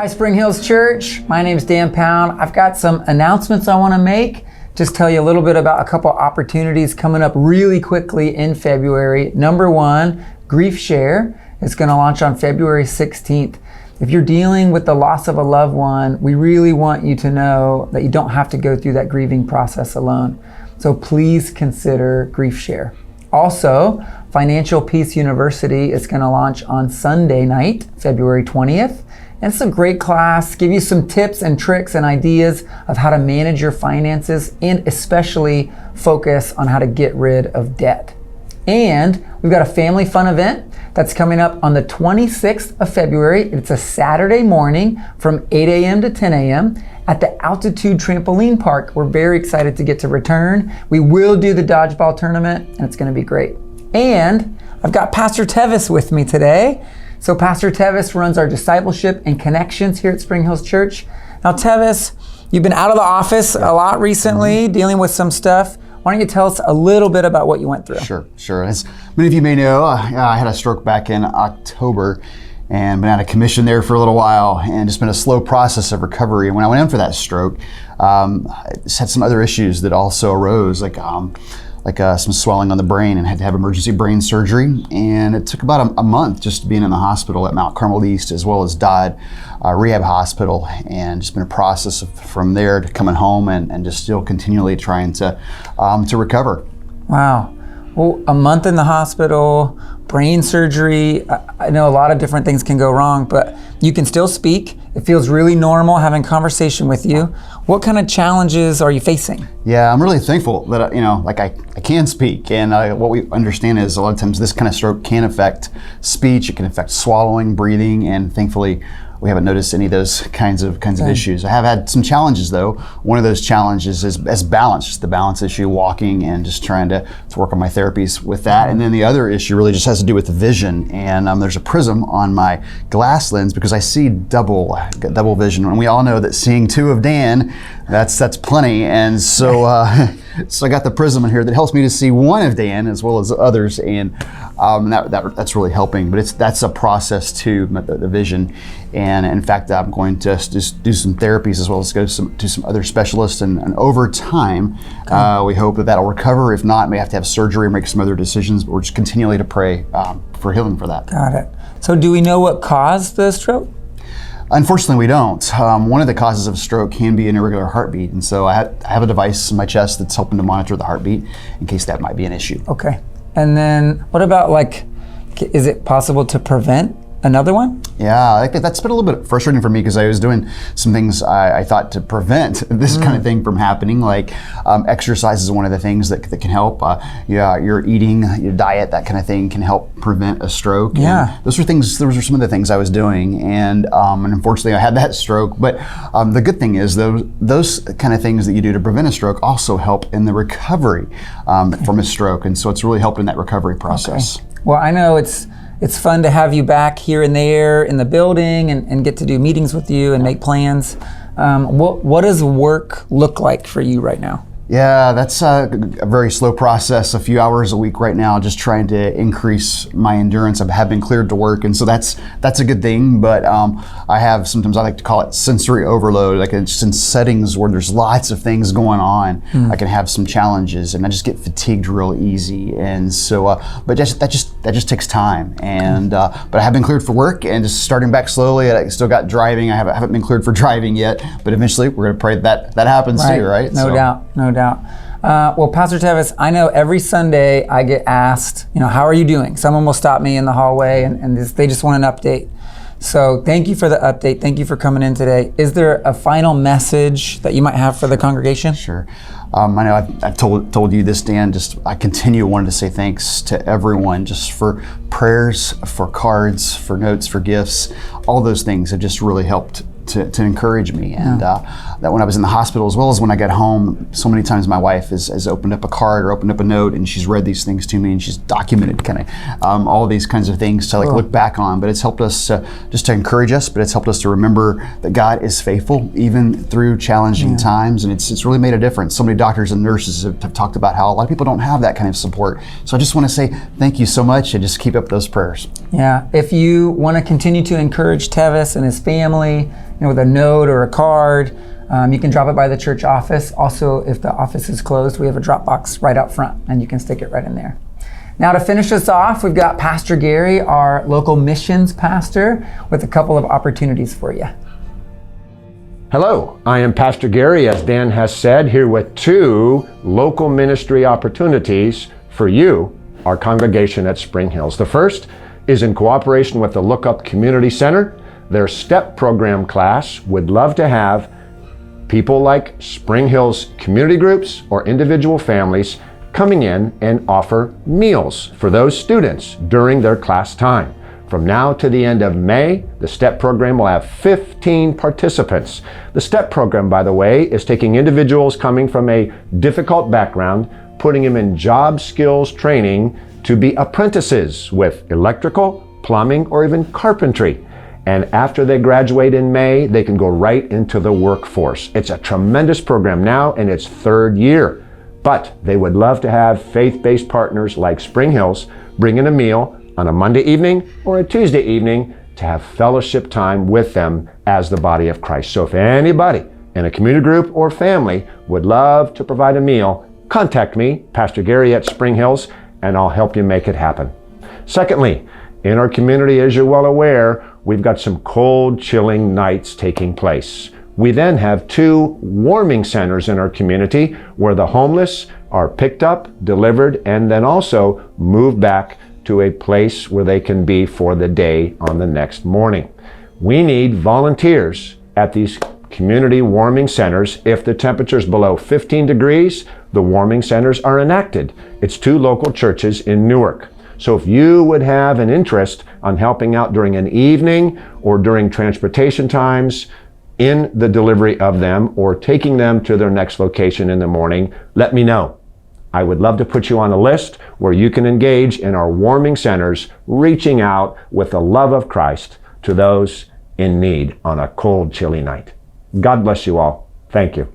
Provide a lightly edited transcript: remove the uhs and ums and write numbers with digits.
Hi, Spring Hills Church. My name's Dan Pound. I've got some announcements I want to make. Just tell you a little bit about a couple opportunities coming up really quickly in February. Number one, Grief Share. It's going to launch on February 16th. If you're dealing with the loss of a loved one, we really want you to know that you don't have to go through that grieving process alone. So please consider Grief Share. Also, Financial Peace University is going to launch on Sunday night, February 20th. And it's a great class, give you some tips and tricks and ideas of how to manage your finances and especially focus on how to get rid of debt. And we've got a family fun event that's coming up on the 26th of February. It's a Saturday morning from 8 a.m. to 10 a.m. at the Altitude Trampoline Park. We're very excited to get to return. We will do the dodgeball tournament and it's gonna be great. And I've got Pastor Tevis with me today. So Pastor Tevis runs our discipleship and connections here at Spring Hills Church. Now Tevis, you've been out of the office a lot recently, dealing with some stuff. Why don't you tell us a little bit about what you went through? Sure. As many of you may know, I had a stroke back in October and been out of commission there for a little while and just been a slow process of recovery. And when I went in for that stroke, I just had some other issues that also arose, like some swelling on the brain, and had to have emergency brain surgery. And it took about a month just being in the hospital at Mount Carmel East as well as Dodd Rehab Hospital, and just been a process from there to coming home and just still continually trying to recover. Wow. Well, a month in the hospital, brain surgery. I know a lot of different things can go wrong, but you can still speak. It feels really normal having conversation with you. What kind of challenges are you facing? Yeah, I'm really thankful that I can speak, and what we understand is a lot of times this kind of stroke can affect speech. It can affect swallowing, breathing, and thankfully we haven't noticed any of those kinds of issues. I have had some challenges though. One of those challenges is balance, just the balance issue, walking, and just trying to work on my therapies with that. And then the other issue really just has to do with the vision. And there's a prism on my glass lens because I see double vision. And we all know that seeing two of Dan, that's plenty. And so so I got the prism in here that helps me to see one of Dan as well as others, and that's really helping. But that's a process too, the vision. And in fact, I'm going to just do some therapies as well as go to some other specialists. And over time, we hope that'll recover. If not, may have to have surgery or make some other decisions. But we're just continually to pray for healing for that. Got it. So do we know what caused the stroke? Unfortunately, we don't. One of the causes of stroke can be an irregular heartbeat. And so I have a device in my chest that's helping to monitor the heartbeat in case that might be an issue. Okay. And then what about is it possible to prevent another one? Yeah, that's been a little bit frustrating for me because I was doing some things I thought to prevent this kind of thing from happening. Like exercise is one of the things that can help. Your eating, your diet, that kind of thing can help prevent a stroke. Yeah, and those were some of the things I was doing, and unfortunately I had that stroke. But the good thing is those kind of things that you do to prevent a stroke also help in the recovery from a stroke, and so it's really helped in that recovery process. Okay. Well, I know it's fun to have you back here and there in the building and get to do meetings with you and make plans. What does work look like for you right now? Yeah, that's a very slow process, a few hours a week right now, just trying to increase my endurance. I have been cleared to work, and so that's a good thing, but sometimes I like to call it sensory overload, like it's in settings where there's lots of things going on. I can have some challenges, and I just get fatigued real easy, and so, but that just takes time, and but I have been cleared for work, and just starting back slowly. I still got driving. I haven't been cleared for driving yet, but eventually we're going to pray that happens too, right? No doubt. Well, Pastor Tevis, I know every Sunday I get asked, how are you doing? Someone will stop me in the hallway and they just want an update. So thank you for the update. Thank you for coming in today. Is there a final message that you might have for the congregation? Sure. I know I've told you this, Dan. I wanted to say thanks to everyone just for prayers, for cards, for notes, for gifts. All those things have just really helped to encourage me. And that when I was in the hospital as well as when I got home, so many times my wife has opened up a card or opened up a note and she's read these things to me and she's documented kind of all these kinds of things to look back on. But it's helped us just to encourage us, but it's helped us to remember that God is faithful even through challenging times, and it's really made a difference. So many doctors and nurses have talked about how a lot of people don't have that kind of support. So I just want to say thank you so much and just keep up those prayers. Yeah, if you want to continue to encourage Tevis and his family, with a note or a card, you can drop it by the church office. Also, if the office is closed, we have a drop box right out front, and you can stick it right in there. Now, to finish us off, we've got Pastor Gary, our local missions pastor, with a couple of opportunities for you. Hello, I am Pastor Gary, as Dan has said, here with 2 local ministry opportunities for you, our congregation at Spring Hills. The first is in cooperation with the Look Up Community Center. Their STEP program class would love to have people like Spring Hills community groups or individual families coming in and offer meals for those students during their class time. From now to the end of May, the STEP program will have 15 participants. The STEP program, by the way, is taking individuals coming from a difficult background, putting them in job skills training to be apprentices with electrical, plumbing, or even carpentry. And after they graduate in May, they can go right into the workforce. It's a tremendous program now in its 3rd year. But they would love to have faith-based partners like Spring Hills bring in a meal on a Monday evening or a Tuesday evening to have fellowship time with them as the body of Christ. So if anybody in a community group or family would love to provide a meal, contact me, Pastor Gary at Spring Hills, and I'll help you make it happen. Secondly, in our community, as you're well aware, we've got some cold, chilling nights taking place. We then have 2 warming centers in our community where the homeless are picked up, delivered, and then also moved back to a place where they can be for the day on the next morning. We need volunteers at these community warming centers. If the temperature is below 15 degrees, the warming centers are enacted. It's 2 local churches in Newark. So if you would have an interest on helping out during an evening or during transportation times in the delivery of them or taking them to their next location in the morning, let me know. I would love to put you on a list where you can engage in our warming centers, reaching out with the love of Christ to those in need on a cold, chilly night. God bless you all. Thank you.